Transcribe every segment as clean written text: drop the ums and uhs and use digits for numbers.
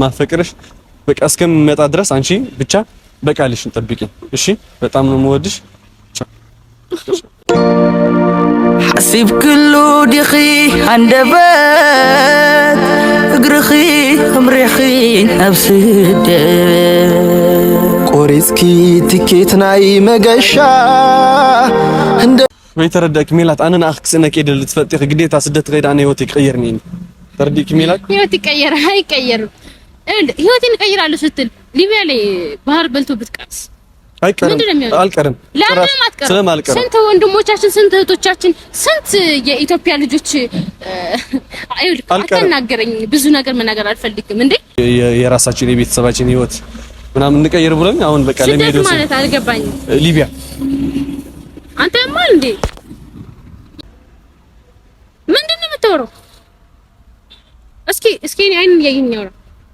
ስለማፈቅርሽ በቃ እስከምመጣ ድረስ አንቺ ብቻ በቃልሽን ጠብቂኝ እሺ በጣም ነው የምወድሽ حسب كله دخي عندبت اقرخي امرخي ابسد قوريسكي تكيتناي مغشا ويتردك ميلات انا اخك سنك يدل تفطيخ قديتا سدت غير انا هيوتي قيرني ترديك ميلات هيوتي قير هاي قير هيوتي نقيرالو ستل ليبيا لي بحر بلتو بتقاس አልቀርም ለምን አልቀርም ስንት ወንድሞቻችን ስንት እህቶቻችን ስንት የኢትዮጵያ ልጆች አትናገረኝ ብዙ ነገር መናገር አልፈልግም እንዴ የራሳችን የቤተሰባችን ህይወት ምናምን እንቀይር ብለን አሁን በቃ ለሚሄድ ማለት አልገባኝም ሊቢያ አንተ ማል እንዴ ምንድነው የምትወራው እስኪ አይን ያየኛው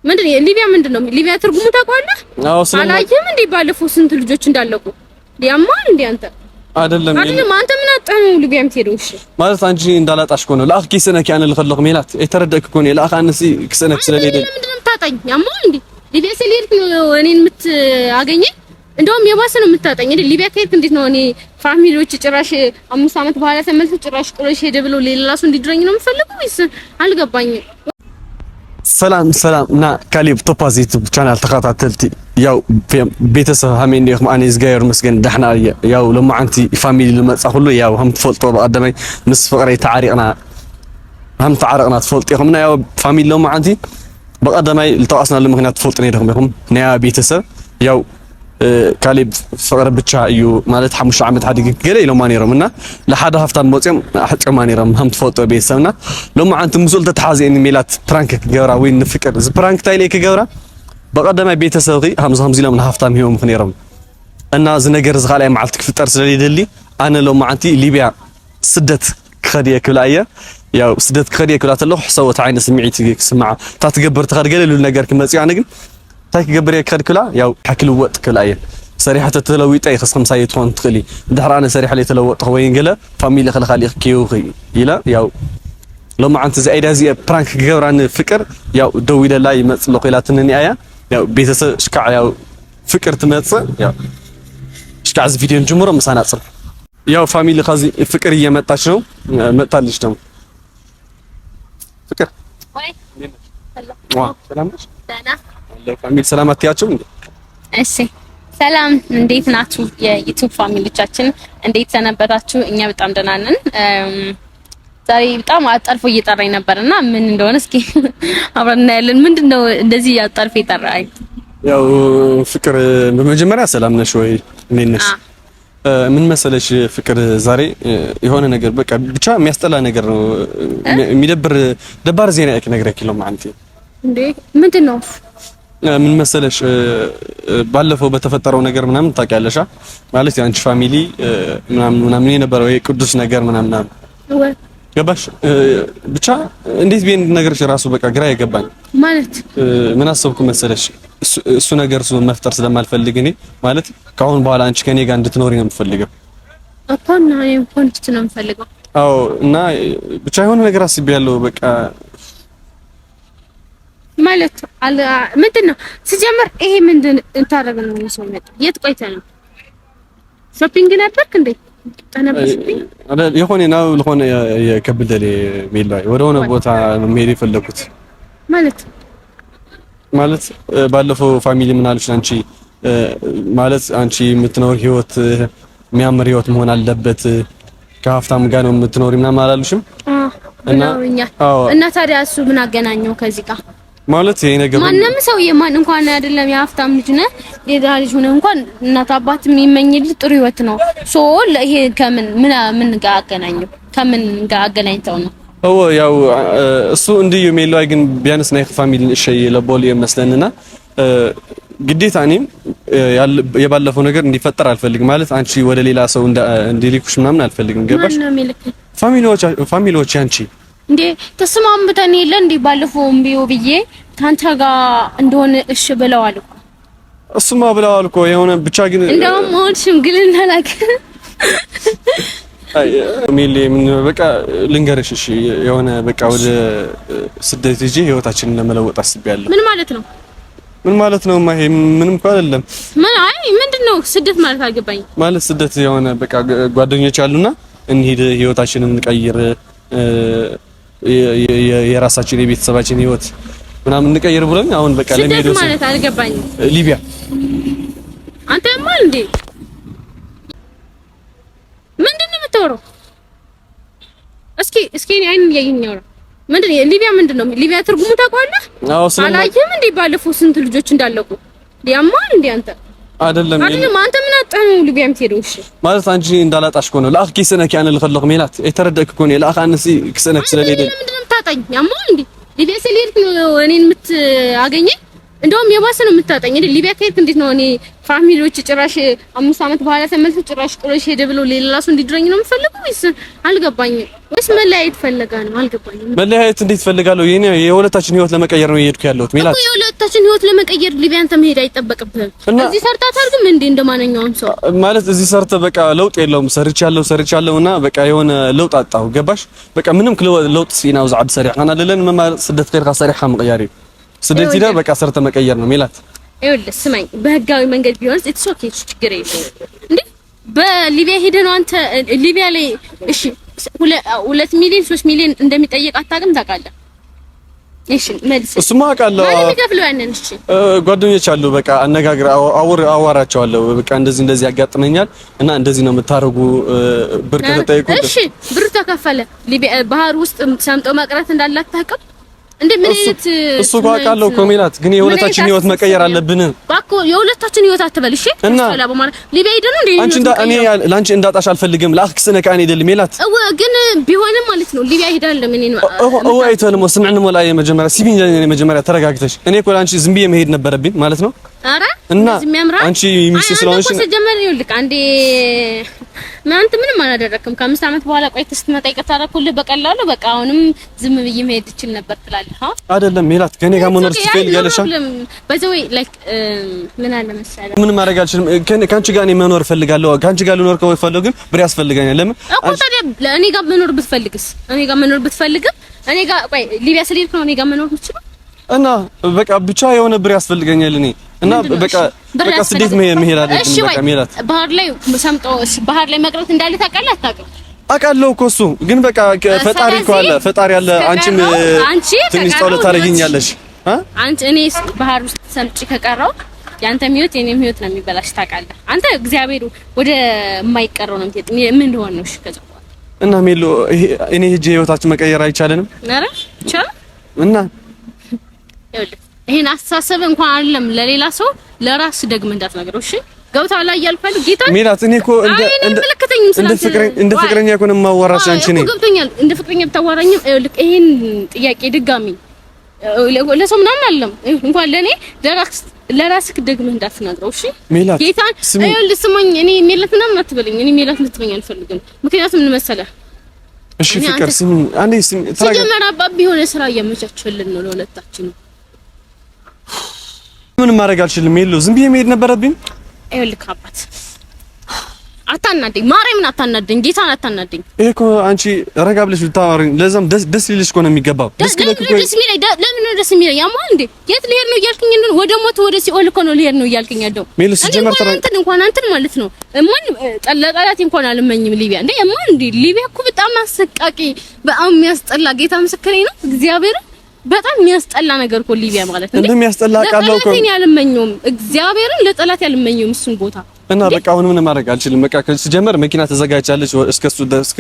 ምንድነው ሊቢያ ምንድነው ሊቢያ ትርጉሙ ታውቃለህ አላየህም እንዴ ባለፈው ስንት ልጆች እንዳለቁ ሊያማል እንዴ አንተ አይደለም አንተ ምን አጣው ሊቢያ የምትሄደው እሺ ማለት አንቺ እንዳላጣሽ እኮ ነው ለአخ ሰነክ ያን ልخلق ሜላት የተረደክ እኮ ነው ለአخ አንሲ ክሰነክ ስለሌለ ምንድነው የምታጣኝ ያማል እንዴ ሊቢያ ስለሄድክ ነው እኔን የምታገኘኝ እንደውም የባሰ ነው የምታጣኝ እንዴ ሊቢያ ከሄድክ እንዴት ነው እኔ ፋሚሊዎች ጭራሽ 5 አመት በኋላ ተመልሰው ጭራሽ ቁረሽ ሄደ ብለው ሌላ ራሱ እንዲድረኝ ነው የምፈልገው ወይስ አልገባኝም ሰላም ና ካሊብ ቶፓዚት ቻናል ተከታተልቲ ያው ቤተሰብ ሀሜን ነው ማአኔ ዝጋየር መስገን ዳህና ያው ለማዓንቲ ፋሚሊ ለመጻ ሁሉ ያው هم تفلطو በቀደመይ ምስ ፍቅረይ ተዓሪቅና هم ተዓሪቅና ትፈልጥ ይኹምና ያው ፋሚሊ ለማዓንቲ በቀደመይ ልተዋስና ለምክንያት ትፈልጥ ነው ይኹም ና ቤተሰብ ያው ካሊብ ፍቅረ ብቻ እዩ ማለት 5 ዓመት ሓዲግ ገለ ኢሎም ማኔሮምና ለሓደ ሃፍታም ሞጽም አሕጨ ማኔሮም هم ትፈልጦ ቤተሰብና ለማዓንቲ ሙሱል ተተሓዘኒ ሜላት ፕራንክ ገራ ወይ ንፍቅር ዝ ፕራንክ ታይሌክ ገራ በቀደመይ ቤተሰብ ሀምዛ ኢሎም ሃፍታም ሂዮም ምክንያሮም እና ዝ ነገር ዝ ኻላይ ማዓልት ክፍጠር ስለሊደሊ አነ ለማዓንቲ ሊቢያ ስደት ከዲየ ክላየ ያው ስደት ከዲየ ክላት ለሁ ሰውት አይነ ስምዒት ክስማዓ ታትገብር ተኸድገለሉ ነገር ክመጽያ ነግን ታይክገብር የከድክላ ያው ሓክል ወጥ ክላየ ሰሪሐተ ተለዊጣ ይخصም ሳይቶን ትኽሊ ድሕራነ ሰሪሐ ላይ ተለወጥ ወይን ገለ ፋሚሊ خلخالي ኪዩ ይላ ያው ለማዓንቲ ዘአይዳዚ ፕራንክ ገብራን ፍቅር ያው ደውይለ ላይ ይመጽልኩ ኢላትነኒ አያ ያው ቤተሰብ ሽካዕ ያው ፍቅር ትመጽእ ያው ሽካዕ ዚ ቪዲዮ ጀምሮ መሳናጽር ያው ፋሚሊ ኻዚ ፍቅር እየመጣች ነው መጣልሽ ደም ፍቅር ወይ ሰላም ነሽ ደህና ፋሚሊ ሰላም አትያችሁ እንዴ እሺ ሰላም እንዴት ናችሁ የዩቲዩብ ፋሚሊዎቻችን እንዴት ሰነበታችሁ እኛ በጣም ደህና ነን ዛሬ በጣም አጣልፎ እየጠራኝ ነበርና ምን እንደሆነ እስኪ አብረን እናያለን ምንድነው እንደዚህ አጣልፎ እየጠራኝ ያው ፍቅር በመጀመሪያ ሰላም ነሽ ወይ እንዴት ነሽ ምን መሰለሽ ፍቅር ዛሬ የሆነ ነገር በቃ ብቻ የሚያስጠላ ነገር ነው የሚደብር ደባር ዜና ነግረክ ነው ማለት እንዴ ምንድነው ምን መሰለሽ ባለፈው በተፈጠረው ነገር ምናምን ታውቂያለሽ ማለት ያንቺ ፋሚሊ ምናምን የነበረው የቅዱስ ነገር ምናምን ወይ ገባሽ ብቻ እንዴት ቢን ነገርሽ ራሱ በቃ ግራ ይገባኝ ማለት ምን አሰብኩ መሰለሽ እሱ ነገር መፍጠር ስለማልፈልግ እኔ ማለት ካሁን በኋላ አንቺ ከኔ ጋር እንድትኖሪ ነው የምፈልገው አጣና የኮንት ነው የምፈልገው አዎ እና ብቻ የሆነ ነገር አስቤያለሁ በቃ ማለት ምንድነው ሲጀምር ይሄ ምንድን እንታረግ ነው ሰው መጣ የት ቆይተ ነው ሾፒንግ ነበርክ እንዴ ተነበስብኝ የሆነ ነው ለሆነ የከብደሌ ሜላይ ወደ ሆነ ቦታ መሄድ የፈለኩት ማለት ባለፈው ፋሚሊ ምን አለሽ አንቺ ማለት አንቺ የምትኖር ህይወት የሚያምር ህይወት መሆን አለበት ከሀፍታም ጋር ነው የምትኖር ምናምን አላሉሽም እና ታዲያ እሱ ምን አገናኘው ከዚህ ጋር ማለት ይሄ ነገር ማንንም ሰው የማን እንኳን አይደለም የሀፍታም ልጅ ነህ የድሃ ልጅ ሆነ እንኳን እናት አባት የሚመኝልህ ጥሩ ህይወት ነው ሶ ይሄ ከምን ምን ጋር አገናኘው ከምን ጋር አገናኝተው ነው ያው እሱ እንዲሁ ሜላይ ግን ቢያንስ ናይ ፋሚሊ እሺ ለቦል ይመስለንና ግዴታ እኔም የባለፈው ነገር እንዲፈጠር አልፈልግም ማለት አንቺ ወደ ሌላ ሰው እንዲልኩሽ ምናምን አልፈልግም ገባሽ ፋሚሊዎች አንቺ እንዴ ተስማምተን የለ እንዴ ባለፈው እምቢው ብዬ ካንተ ጋር እንደሆነ እሺ ብለዋል እኮ እሱማ ብለዋል እኮ የሆነ ብቻ ግን እንደውም ሞት ሽምግልና ላክ ሚሊ ምን በቃ ልንገርሽ እሺ የሆነ በቃ ወደ ስደት ሂጂ ህይወታችንን ለመለወጥ አስቤያለሁ። ምን ማለት ነው? ምን ማለት ነው? ማይ ምንም እኮ አይደለም። ምን አይ ምንድነው ስደት ማለት አልገባኝ። ማለት ስደት የሆነ በቃ ጓደኞች አሉና እንሂድ ህይወታችንን እንቀይር የራሳችን የቤተሰባችን ህይወት ምናምን እንቀይር ብለን አሁን በቃ ለሚሄድ ስደት ማለት አልገባኝም። ሊቢያ አንተ ማን እንዴ? ምንድነው የምታወራው? እስኪ አይን ያየኛው ምንድነው ሊቢያ? ምንድነው ሊቢያ ትርጉሙ ታውቃለህ? አላየህም እንዴ ባለፈው ስንት ልጆች እንዳለቁ? ያማል እንዴ አንተ? አይደለም አንተ ምን አጣህ ነው ሊቢያ የምትሄደው? እሺ ማለት አንቺ እንዳላጣሽ እኮ ነው ለአኽ ኪስነክ ያን ልፈልግ ሜላት የተረዳክ እኮ ነው ለአኽ አንሲ ኪስነክ ስለሌለ ምንድነው የምታጣኝ? ያማል እንዴ ሊቢያ ስለሄድክ ነው እኔን የምታገኘኝ? እንደውም የባሰ ነው የምታጣኝ። እንዴ ሊቢያ ከሄድክ እንዴት ነው እኔ ፋሚሊዎች ጭራሽ 5 አመት በኋላ ተመልሰው ጭራሽ ጥሎሽ ሄደ ብለው ሌላ ሰው እንዲድረኝ ነው የምፈልገው ወይስ አልገባኝም። ወይስ መለያየት ፈልጋ ነው? አልገባኝም። መለያየት እንዴት ፈልጋለሁ? የኔ የሁለታችን ህይወት ለመቀየር ነው እየሄድኩ ያለሁት ሜላት። እኮ የሁለታችን ህይወት ለመቀየር ሊቢያ አንተ መሄድ አይጠበቅብህም። እዚህ ሰርታ ታርግም እንዴ እንደማንኛውም ሰው ማለት እዚህ ሰርተ በቃ ለውጥ የለውም። ሰርቻለሁና በቃ የሆነ ለውጥ አጣሁ። ገባሽ? በቃ ምንም ለውጥ ሲናው ዛዕድ ሰሪሕ አና ለለን መማር ስደት ከርካ ሰሪሕ መቀየር ስደት ይዳ በቃ ሰርተ መቀየር ነው ሜላት። ይኸውልህ ስማኝ፣ በህጋዊ መንገድ ቢሆንስ ኢትስ ኦኬ ችግር የለውም እንዴ። በሊቢያ ሄደህ ነው አንተ ሊቢያ ላይ እሺ 2 ሚሊዮን 3 ሚሊዮን እንደሚጠይቅ አታውቅም? ታውቃለህ? እሺ መልስ። እሱማ አውቃለሁ። ማን የሚከፍለው ያንን? እሺ ጓደኞች አሉ በቃ አነጋግር አዋራቸዋለሁ። በቃ እንደዚህ ያጋጥመኛል እና እንደዚህ ነው የምታረጉ ብር ከተጠየቁ እሺ ብር ተከፈለ ሊቢያ ባህር ውስጥ ሰምጦ መቅረት እንዳለ አታውቅም? እንደምንት እሱ ጓቃለው ኮሜላት ግን የሁለታችን ህይወት መቀየር አለብን። ባኮ የሁለታችን ህይወት አትበል እሺ። ሰላ በማለት ሊቢያ ሄደን እንዴ አንቺ እኔ ላንቺ እንዳጣሽ አልፈልግም። ላክስ ነካኔ አይደል ሜላት ግን ቢሆንም ማለት ነው ሊቢያ ሄዳለ ምን ነው አይተልሞ ስምዕን ሞላየ መጀመሪያ ሲቢኝ መጀመሪያ ተረጋግተሽ እኔ እኮ ላንቺ ዝም ብዬ መሄድ ነበረብኝ ማለት ነው። አረ እና አንቺ ሚስት ስለሆንሽ ነው ተጀመረ ይልክ አንዴ ማንተ ምንም አላደረክም። ከ5 አመት በኋላ ቆይተህ ስትመጣ ይቀታረኩልህ በቀላሉ በቃ አሁንም ዝም ብዬ መሄድ ይችል ነበር ትላለህ። አይደለም ሜላት ከኔ ጋር መኖር ስትፈልግ ያለሽ በዘው ላይክ ምን አለ መሰለህ ምን ማድረግ አልችልም። ካንቺ ጋር እኔ መኖር ፈልጋለሁ። ካንቺ ጋር ልኖር ከፈለኩ ግን ብር ያስፈልጋኛል። ለምን እኮ ታዲያ እኔ ጋር መኖር ብትፈልግስ እኔ ጋር ቆይ ሊቢያ ስለሄድክ ነው እኔ ጋር መኖር የምትችለው እና በቃ ብቻ የሆነ ብር ያስፈልጋኛል እኔ እና በቃ ስደት መሄድ አለብኝ። በቃ ሜላት ባህር ላይ ሰምጦ ባህር ላይ መቅረት እንዳለ ታውቃለህ አታውቅም? አውቃለሁ እኮ እሱ ግን በቃ ፈጣሪ እኮ አለ ፈጣሪ አለ። አንቺም ትንሽ ጸሎት ታደርጊኛለሽ አንቺ እኔ ባህር ውስጥ ሰምጪ ከቀረው ያንተም ህይወት የኔም ህይወት ነው የሚበላሽ ታውቃለህ። አንተ እግዚአብሔር ወደ የማይቀረው ነው የምትሄድ ምን እንደሆነ ነው እሺ ከዛ እና ሜሎ እኔ ሂጅ ህይወታችን መቀየር አይቻልንም? ኧረ ይቻላል እና ይሄን አስተሳሰብ እንኳን አይደለም ለሌላ ሰው ለራስ ደግመህ እንዳትነግረው እሺ። ገብታው ላይ ያልፋል ጌታ ሜላት እኔ እኮ እንደ ፍቅረኛ እኮ ነው የማዋራሽ አንቺ ነኝ ገብቶኛል። እንደ ፍቅረኛ ብታዋራኝም ይኸውልህ ይሄን ጥያቄ ድጋሚ ለሰው ምናምን አይደለም እንኳን ለኔ ለራስህ ደግመህ እንዳትነግረው እሺ ሜላት ጌታ ይኸውልህ ስማኝ እኔ ሜላት ምናምን አትበለኝ። እኔ ሜላት ልትበኝ አልፈልግም። ምክንያቱም ምን መሰለህ እሺ ፍቅር ስሚ አንዴ ስሚ ተጀመረ አባቢ የሆነ ስራ እያመቻቸልን ነው ለሁለታችን ምን ማድረግ አልችልም። የለው ዝም ብዬ መሄድ ነበረብኝ። ይኸውልህ አባት አታናደኝ፣ ማርያምን አታናደኝ፣ ጌታን አታናደኝ። ይሄ እኮ አንቺ ረጋ ብለሽ ብታወሪኝ ለዛም ደስ ሊልሽ እኮ ነው የሚገባው። ደስ የሚለኝ ለምን ነው ደስ የሚለኝ? ያማ እንዴ የት ልሄድ ነው እያልከኝ ነው? ወደ ሞት ወደ ሲኦል እኮ ነው ልሄድ ነው እያልከኝ ያለው። ሜልስ ጀመር ተራ እንኳን ማለት ነው ማን ጠላጣላት እንኳን አልመኝም ሊቢያ እንዴ ያማ እንዴ ሊቢያ እኮ በጣም አሰቃቂ በጣም የሚያስጠላ ጌታ ምስክሬ ነው እግዚአብሔር በጣም የሚያስጠላ ነገር እኮ ሊቢያ ማለት ነው። እንደሚያስጠላ ቃለው እኮ ለጠላት ያልመኘውም እግዚአብሔርን ለጠላት ያልመኘውም እሱን ቦታ እና በቃ አሁን ምን ማድረግ አልችልም። በቃ ሲጀመር መኪና ተዘጋጅቻለች እስከሱ እስከ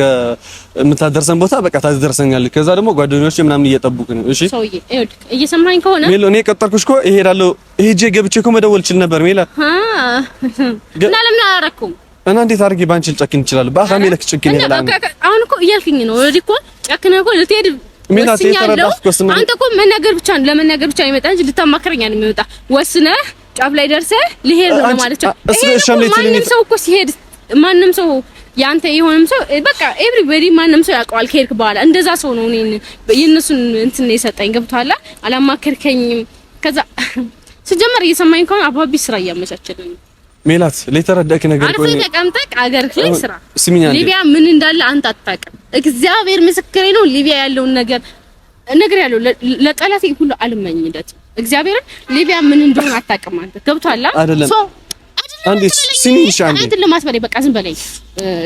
የምታደርሰን ቦታ በቃ ታደርሰኛለች። ከዛ ደግሞ ጓደኞቼ ምናምን እየጠበቁ ነው። እሺ ሰውዬ ይኸውልህ እየሰማኸኝ ከሆነ ሜሎ እኔ ቀጠርኩሽ እኮ እሄዳለሁ ሄጄ ገብቼ እኮ መደወል እችል ነበር ሜላ እና ለምን አላረኩም እና እንዴት አድርጌ ባንቺ ልጨክን እችላለሁ? በአካሜ ለክ ጨክኝ ይላል። አሁን እኮ እያልኩኝ ነው ወዲህ እኮ ጨክነህ እኮ ልትሄድ ሜላት የተረዳፍኩስና አንተ እኮ መናገር ብቻ ለመናገር ብቻ ይመጣ እንጂ ልታማክረኝ አይደለም የሚመጣ ወስነህ ጫፍ ላይ ደርሰህ ልሄድ ነው ማለት ነው። ማንም ሰው እኮ ሲሄድ ማንም ሰው ያንተ የሆነም ሰው በቃ ኤቭሪባዲ ማንም ሰው ያውቀዋል ከሄድክ በኋላ እንደዛ ሰው ነው እኔን የነሱን እንትን ነው የሰጠኝ ገብቷል። አላማከርከኝም። ከዛ ሲጀመር እየሰማኝ ከሆነ አባቢ ስራ እያመቻቸልኝ ሜላት ለተረዳክ ነገር ቆይ አርፈህ ተቀምጠህ አገርህ ላይ ስራ። ሊቢያ ምን እንዳለ አንተ አታውቅም። እግዚአብሔር ምስክሬ ነው። ሊቢያ ያለውን ነገር ያለው ለጠላቴ ሁሉ አልመኝለት። እግዚአብሔርን ሊቢያ ምን እንደሆነ አታውቅም አንተ። ገብቶሃል አይደለም? አንዴ ሲኒሽ አንዴ አይደለም አትበለኝ። በቃ ዝም በለኝ።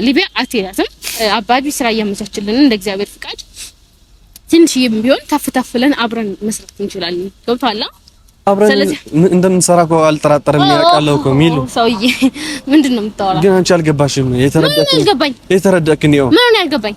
ሊቢያ አትያዝም። አባቢ ስራ እያመቻችልን እንደ እግዚአብሔር ፍቃድ ትንሽዬም ቢሆን ተፍተፍለን አብረን መስራት እንችላለን። ገብቶሃል? አብረን እንደምንሰራ እኮ አልጠራጠርም። ያውቃለሁ እኮ ሚሉ ሰውዬ ምንድነው የምታወራው? ግን አንቺ አልገባሽም። የተረዳክኝ ነው። ምን ያልገባኝ?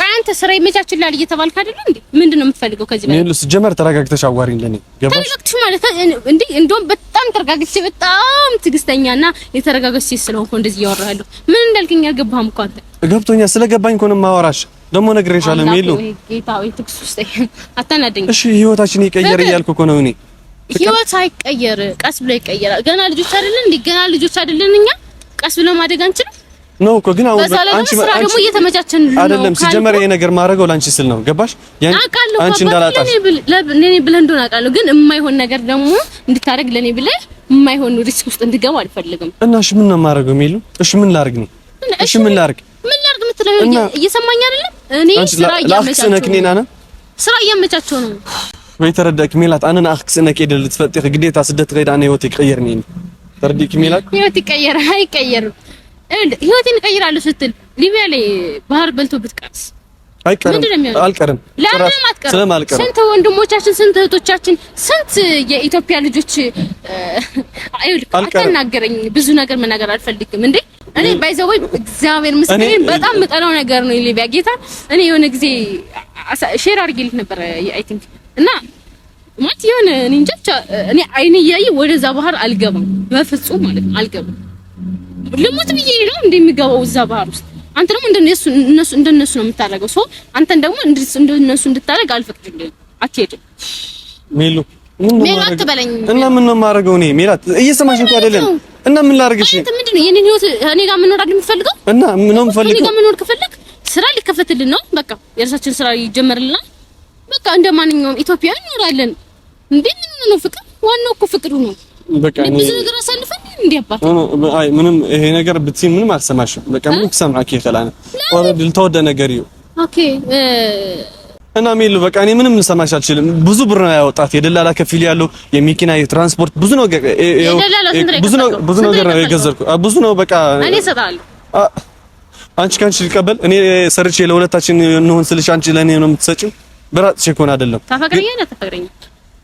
አንተ ስራ ይመቻችላል እየተባልክ አይደል እንዴ? ምንድነው የምትፈልገው ከዚህ በላይ? ሚሉ ጀመር ተረጋግተሽ አዋሪኝ ለኔ። ገባሽ? ተረጋግተሽ ማለት እንዴ? እንደውም በጣም ተረጋግተሽ በጣም ትግስተኛና የተረጋገች ስለሆንኩ እንደዚህ እያወራለሁ። ምን እንዳልከኝ አልገባህም እኮ አንተ። ገብቶኛል። ስለገባኝ እኮ ነው የማወራሽ። ደግሞ ነግሬሻለሁ ሚሉ። ጌታው ትክስ ውስጥ አታናደኝ። እሺ ህይወታችን ይቀየር እያልኩ እኮ ነው እኔ። ህይወት አይቀየር፣ ቀስ ብሎ ይቀየራል። ገና ልጆች አይደለን እንዴ? ገና ልጆች አይደለን እኛ? ቀስ ብሎ ማደግ አንችልም ነው እኮ። ግን አሁን አንቺ ደግሞ እየተመቻቸን ነው አይደለም? ሲጀመር ይሄ ነገር ማድረገው ላንቺ ስል ነው። ገባሽ? አንቺ እንዳላጣሽ ለኔ ብለህ እንደሆነ አውቃለሁ። ግን የማይሆን ነገር ደግሞ እንድታረግ ለኔ ብለህ የማይሆን ሪስክ ውስጥ እንድገባ አልፈልግም። እና እሺ ምን ነው የማደርገው ሚሉ? እሺ ምን ላድርግ ነው? እሺ ምን ላድርግ የምትለው እየሰማኝ አይደለም? እኔ ስራ እያመቻቸው ነው ወይ? ተረዳክ ሜላት? አነና አክስነክ ይደል ትፈጥሪ ግዴታ ስደት ሄዳ ነው ህይወት ይቀየርኝ። ተረዲክ ሜላት? ህይወት ይቀየር አይቀየርም? ህይወትን እቀይራለሁ ስትል ሊቢያ ላይ ባህር በልቶ ብትቀርስ አልቀርም። ስለማልቀርም ስንት ወንድሞቻችን፣ ስንት እህቶቻችን፣ ስንት የኢትዮጵያ ልጆች አትናገረኝ። ብዙ ነገር መናገር አልፈልግም እንዴ እኔ ባይዘው እግዚአብሔር ምስክሬን በጣም መጠናው ነገር ነው ሊቢያ ጌታ። እኔ የሆነ ጊዜ ሼር አድርጌልህ ነበር አይ ቲንክ እና ማለት የሆነ እኔ እንጃ እኔ አይኔ እያየ ወደዛ ባህር አልገባም በፍጹም ማለት ነው አልገባም። ልሙት ብዬ ነው እንደሚገባው እዛ ባህር ውስጥ። አንተ ደግሞ እንደነሱ ነው የምታደርገው። ሶ አንተን ደግሞ እንደነሱ እንድታደርግ አልፈቅድልህም። አትሄድም ሜሉ አትበለኝ። እና ምን ነው የማደርገው እኔ ሜላት? እየሰማሽ እንኳን አይደለም። እና ምን ላድርግሽ? አንተ ምንድን ነው የኔን ህይወት እኔ ጋር መኖር አይደል የምትፈልገው? እና ምን ነው የምፈልገው? እኔ ጋር መኖር ከፈለክ ስራ ሊከፈትልን ነው። በቃ የራሳችን ስራ ይጀመርልናል። በቃ እንደማንኛውም ኢትዮጵያዊ እንኖራለን። እንዴ ምን ነው ፍቅር? ዋናው እኮ ፍቅሩ ነው። በቃ ብዙ ነገር አሳልፈን እንዴ አባት አይ ምንም ይሄ ነገር ብትይ ምንም አልሰማሽም። በቃ ምንም ሰማክ ይኸላና ኦሬዲ ልተወደ ነገር ይው ኦኬ እና ሚሉ በቃ እኔ ምንም ልሰማሽ አልችልም። ብዙ ብር ነው ያወጣት የደላላ ከፊል ያለው የመኪና የትራንስፖርት ብዙ ነው ብዙ ነገር ነው የገዘርኩ ብዙ ነው በቃ እኔ እሰጣለሁ። አንቺ ካንቺ ሊቀበል እኔ ሰርቼ ለሁለታችን እንሆን ስልሽ አንቺ ለኔ ነው የምትሰጪው። በራጥሽ እኮ ነው አይደለም። ታፈቅረኝ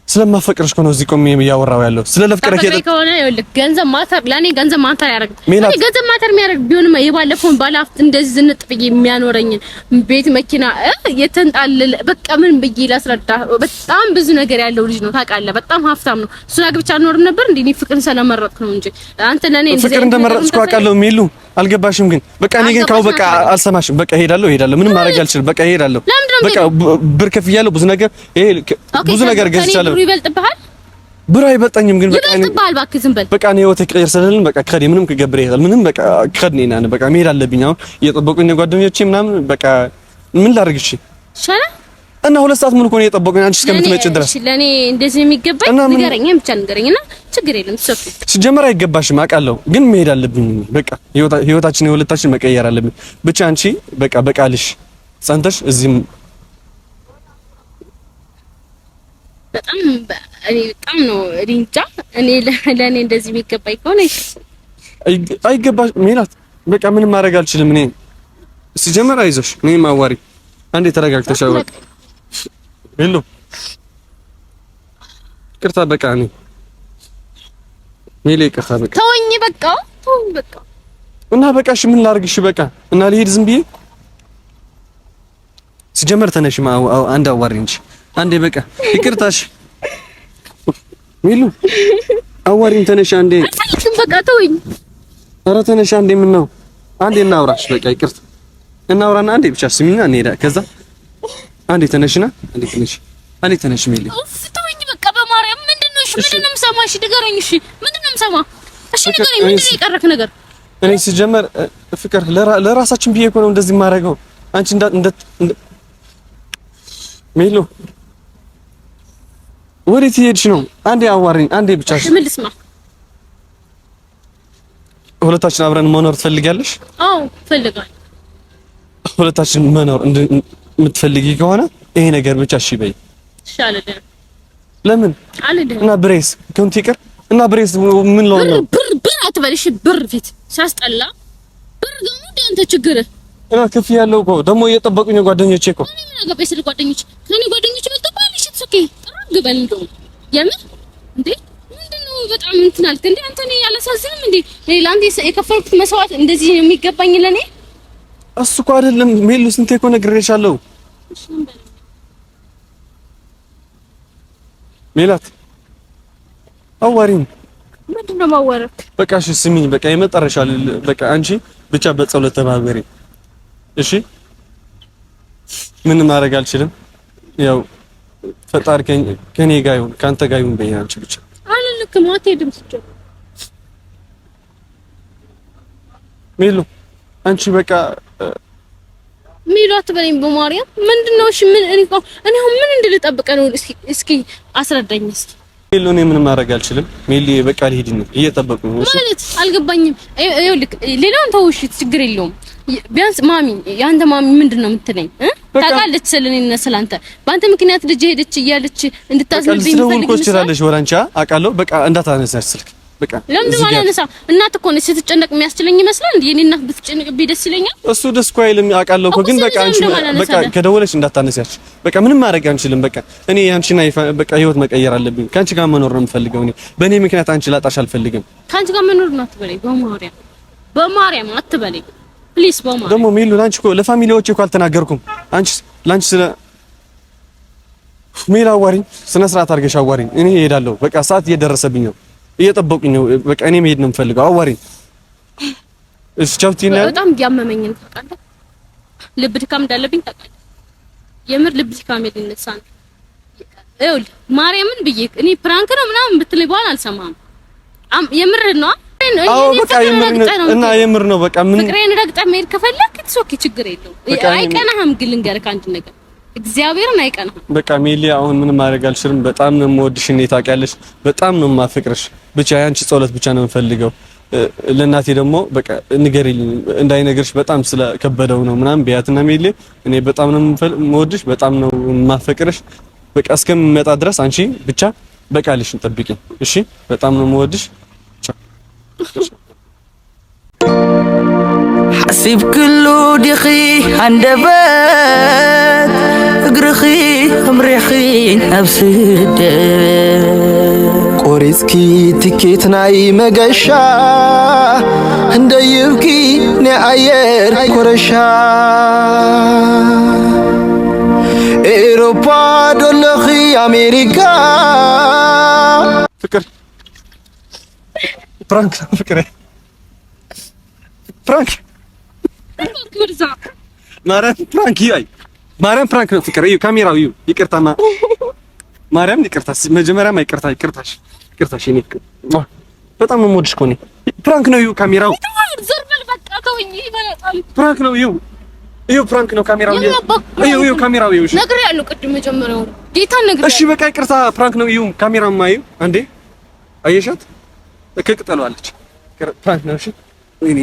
ስለማፈቅርሽ እኮ ነው እዚህ ቆሜ እያወራሁ ያለው። ስለለፍቅረሽ ከሆነ ይኸውልህ ገንዘብ ማተር ለኔ ገንዘብ ማተር ያደርግ እኔ ገንዘብ ማተር የሚያደርግ ቢሆንም የባለፈውን ባለሀብት እንደዚህ ዝንጥ ብዬ የሚያኖረኝን ቤት መኪና የተንጣለለ በቃ ምን ብዬ ላስረዳ። በጣም ብዙ ነገር ያለው ልጅ ነው ታውቃለህ። በጣም ሀብታም ነው። እሱን አግብቼ አልኖርም ነበር እንዴ? እኔ ፍቅርን ስለመረጥኩ ነው እንጂ አንተ ለኔ ፍቅር እንደመረጥሽ እኮ አውቃለሁ ሚሉ አልገባሽም ግን በቃ እኔ ግን ካው በቃ አልሰማሽም። በቃ እሄዳለሁ ምንም ማድረግ አልችልም። በቃ እሄዳለሁ በቃ ብር ከፍያለሁ ብዙ ነገር ብዙ ነገር ገዝቻለሁ። ብር ይበልጥብሃል? ብር አይበልጠኝም ግን በቃ ይበልጥብሃል። እባክህ ዝም በል በቃ እኔ ህይወት ይቀየር ስለልን በቃ ከዲ ምንም ከገብረ ይሄዳል ምንም በቃ ከድኔና በቃ መሄድ አለብኝ። አሁን እየጠበቁኝ ጓደኞቼ ምናምን በቃ ምን ላድርግ? እሺ ሻላ እና 2 ሰዓት ሙሉ እኮ ነው የጠበቁኝ አንቺ እስከምትመጪ ድረስ። እሺ ለኔ እንደዚህ የሚገባኝ ንገረኝ ብቻ ንገረኝና ችግር የለም ትሰጡ። ሲጀመር አይገባሽም አውቃለሁ ግን መሄድ አለብኝ። በቃ ህይወታችን የሁለታችን መቀየር አለብኝ። ብቻ አንቺ በቃ በቃልሽ ጸንተሽ እዚህም በጣም ነው እንጃ እኔ ለኔ እንደዚህ የሚገባኝ ከሆነ አይገባሽ ሜላት። በቃ ምንም ማድረግ አልችልም እኔ። ሲጀመር አይዞሽ እኔ ማዋሪ አንዴ ተረጋግተሽ አውራ ሄሎ ቅርታ በቃ እኔ ሜሌ ቅርታ በቃ ተወኝ በቃ ተወኝ በቃ እና በቃ እሺ ምን ላድርግሽ? በቃ እና ልሄድ ዝም ብዬ ሲጀመር ተነሽ አንድ አዋሪ እንጂ አንዴ በቃ ይቅርታሽ ሚሉ አዋሪኝ ተነሽ አንዴ በቃ ተወኝ። ኧረ ተነሽ አንዴ ምን ነው አንዴ እናውራሽ በቃ ይቅርታ እናውራና አንዴ ብቻ ስሚኝና እንሄዳ ከዛ አንዴ ተነሽና አንዴ ተነሽ ሚሉ ተወኝ በቃ በማርያም ምንድነው? እሺ ምንድነው የምሰማው? እሺ ንገረኝ። እሺ ምንድነው የምሰማው? እሺ ንገረኝ። ምንድነው የቀረክ ነገር? እኔ ሲጀመር ፍቅር ለራሳችን ብዬ እኮ ነው እንደዚህ የማደርገው። አንቺ እንደ ሚሉ ወዴት ሄድሽ ነው? አንዴ አዋሪኝ አንዴ ብቻ። እሺ ምን ልስማ? ሁለታችን አብረን መኖር ትፈልጋለሽ? አዎ ፈልጋለሁ። ሁለታችን መኖር የምትፈልጊ ከሆነ ይሄ ነገር ብቻ እሺ በይ። እሺ አልልም። ለምን አልልም? እና ብሬስ ከንቱ ይቅር እና ብሬስ ምን ነው ብር አትበልሽ። ብር ፊት ሲያስጠላ ብር ደግሞ አንተ ችግር እና ከፍ ያለው እኮ ደግሞ እየጠበቁኝ ጓደኞቼ እኮ እኔ ምን አገባኝ ስለ ጓደኞች ከኔ ጓደኞች መጥተባልሽ ትስኪ ጥራግ በል እንደው የምር እንዴ ምንድነው በጣም እንትን አልክ እንዴ አንተ እኔ ያላሳዝንም እንዴ ለአንተ የከፈልኩት መስዋዕት እንደዚህ ነው የሚገባኝ ለኔ እሱ እኮ አይደለም ሜሉ ስንቴ እኮ ነግሬሻለሁ ሜላት አዋሪኝ ምንድነው ማወራክ በቃ እሺ ስሚኝ በቃ የመጣረሻል በቃ አንቺ ብቻ በጸሎት ተባበሪ እሺ ምን ማድረግ አልችልም ያው ፈጣሪ ከኔ ጋር ይሁን ካንተ ጋር ይሁን በይ አንቺ ብቻ አልልክም አትሄድም ስጨ ሜሉ አንቺ በቃ ሜሉ አትበለኝ በማርያም ምንድነው እሺ ምን እኔ አሁን ምን እንድልጠብቀ ነው እስኪ አስረዳኝ እስኪ ሜሉ እኔ ምን ማድረግ አልችልም ሜሊ በቃ ልሂድ ነው እየጠበቁ ነው ማለት አልገባኝም ይኸውልህ ሌላውን ተውሽ ችግር የለውም ቢያንስ ማሚ ያንተ ማሚ ምንድነው የምትለኝ ታውቃለች ስለኔና ስላንተ በአንተ ምክንያት ልጅ ሄደች እያለች እንድታስነብኝ ፈልግ ይችላልሽ ወራንቻ አውቃለሁ በቃ እንዳታነሳሽ ስልክ በቃ ለምን ማለነሳ እናት እኮ ነች ስትጨነቅ የሚያስችለኝ ይመስላል እንዴ የኔ እናት ብትጨነቅብኝ ደስ ይለኛል እሱ ደስ እኮ አይልም አውቃለሁ እኮ ግን በቃ አንቺ በቃ ከደወለሽ እንዳታነሳሽ በቃ ምንም ማድረግ አንችልም በቃ እኔ አንቺና በቃ ህይወት መቀየር አለብኝ ካንቺ ጋር መኖር ነው የምፈልገው እኔ በእኔ ምክንያት አንቺ ላጣሽ አልፈልግም ካንቺ ጋር መኖር ነው አትበለኝ በማርያም አትበለኝ ፕሊስ በማርያም ደግሞ ሜሉ ላንቺ እኮ ለፋሚሊዎቼ እኮ አልተናገርኩም አንቺ ላንቺ ስለ ሜላ አዋሪኝ ስነ ስርዓት አድርገሽ አዋሪኝ እኔ እሄዳለሁ በቃ ሰዓት እየደረሰብኝ ነው እየጠበቁኝ ነው በቃ እኔ መሄድ ነው የምፈልገው አዋሪኝ እሺ ቻውቲና በጣም ያመመኝ ነው ታውቃለህ ልብ ድካም እንዳለብኝ ታውቃለህ የምር ልብ ድካም ይነሳ ነው ይኸውልህ ማርያምን ብዬ እኔ ፕራንክ ነው ምናምን ብትለኝ በኋላ አልሰማም የምር ነው አዎ በቃ የምር ነው በቃ ምን ፍቅሬን ረግጠህ መሄድ ከፈለክ ኦኬ ችግር የለውም አይቀናህም ግን ልንገርህ አንድ ነገር እግዚአብሔርን አይቀናህም በቃ ሜሊ አሁን ምንም ማድረግ አልችልም በጣም ነው የምወድሽ እኔ ታውቂያለሽ በጣም ነው የማፈቅርሽ ብቻ ያንቺ ጸሎት ብቻ ነው የምፈልገው ለእናቴ ደግሞ በቃ ንገሪልኝ እንዳይነገርሽ በጣም ስለከበደው ነው ምናምን ቢያትና ሜሊ እኔ በጣም ነው የምወድሽ በጣም ነው የማፈቅርሽ በቃ እስከምመጣ ድረስ አንቺ ብቻ በቃልሽን ጠብቂኝ እሺ በጣም ነው የምወድሽ حسيب كله دخي عندبات اقرخي امريخي ابسد قوريسكي تكيتناي مقشا هنديبكي نعير كورشا ايروبا دولخي امريكا فكر فرانك فكرة فرانك ማርያም ፍራንክ ይይ ማርያም ፍራንክ ነው ፍቅር እዩ ካሜራው እዩ ይቅርታ ማርያም ይቅርታ መጀመሪያም ይቅርታሽ እኔ በጣም ነው የምወድሽ እኮ እኔ ፍራንክ ነው እዩ ካሜራው ዘርበል በቃ ተውኝ ይበላጣል ፍራንክ ነው እዩ ፍራንክ ነው ካሜራው እዩ ካሜራው እዩ ነገር ያለው ቅድም መጀመሪያው ጌታ ነገር እሺ በቃ ይቅርታ ፍራንክ ነው እዩ ካሜራው ማዩ አንዴ አየሻት ከቅጠሏለች ፍራንክ ነው እሺ ወይኔ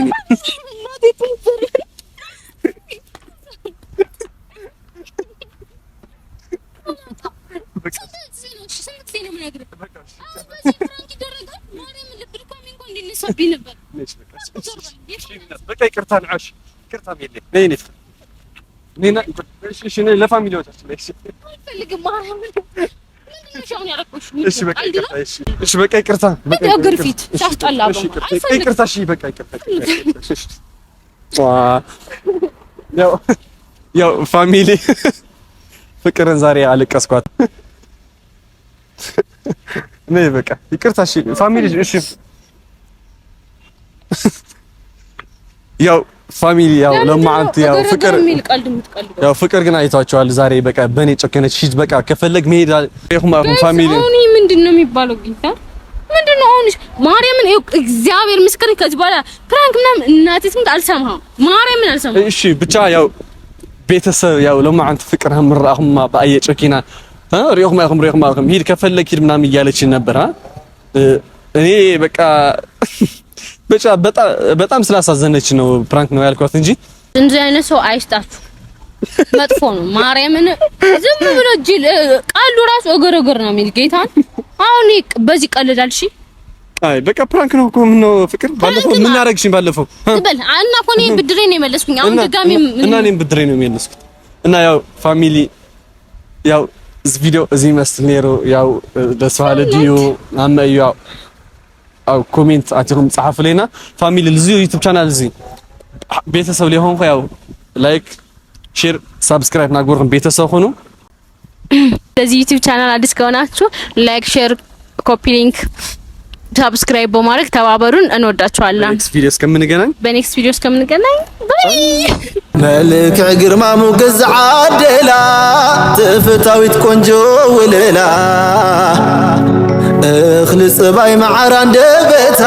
በቃ ይቅርታ ነሽ ይቅርታ ቢልኝ ነይና እሺ ለፋሚሊዎቻችን እሺ በቃ ይቅርታ ግርፊት ሲያስጠላ ይቅርታ እሺ በቃ ይቅርታ ያው ፋሚሊ ፍቅርን ዛሬ አለቀስኳት ነይ በቃ ይቅርታ እሺ ፋሚሊ እሺ ያው ፋሚሊ ያው ለማንት ያው ፍቅር ግን አይቷቸዋል ዛሬ በቃ በኔ ጨከነች ሂድ በቃ ከፈለግ መሄድ ይሁን ፋሚሊ አሁን ምንድነው የሚባለው ጌታ ምንድነው አሁን ማርያምን እግዚአብሔር ምስክር ከዚህ በኋላ ፕራንክ ምናምን እናቴም አልሰማም ማርያምን አልሰማም እሺ ብቻ ያው ቤተሰብ ያው ለማንት ፍቅር ምራኹም ባየ ጨኪና ሪኹም ሂድ ከፈለግ ሂድ ምናምን እያለች ነበር እኔ በቃ በጣም ስላሳዘነች ነው ፕራንክ ነው ያልኳት እንጂ እንደዚህ አይነት ሰው አይስጣችሁ። መጥፎ ነው። ማርያምን ዝም ብሎ ቃሉ ራሱ እግር ነው የሚል ጌታን። አሁን በዚህ ቀልዳል። እሺ አይ በቃ ፕራንክ ነው እኮ ምን ነው ፍቅር ባለፈው ምን አደረግሽኝ ባለፈው ትበል እና እኮ እኔ ብድሬ ነው የመለስኩኝ። አሁን ድጋሚ እና እኔም ብድሬ ነው የመለስኩት እና ያው ፋሚሊ ያው እዚህ ቪዲዮ እዚህ መስል ኔሮ ያው ደስዋለ ዲዩ አመዩ ያው ኮሜንት አትሩም ጻፉ ለና ፋሚሊ ለዚህ ዩቲዩብ ቻናል እዚህ ቤተሰብ ሊሆን ያው ላይክ ሼር ሰብስክራይብ ናጎርን ቤተሰብ ሆኖ ለዚህ ዩቲዩብ ቻናል አዲስ ከሆናችሁ ላይክ ሼር ኮፒ ሊንክ ሰብስክራይብ በማድረግ ተባበሩን። እንወዳችኋለን። በኔክስት ቪዲዮ እስከምንገናኝ ባይ። መልክዕ ግርማ ሞገስ ዓደላ ተፈታዊት ቆንጆ ወለላ እኽሊ ጽባይ መዓራ አንደበታ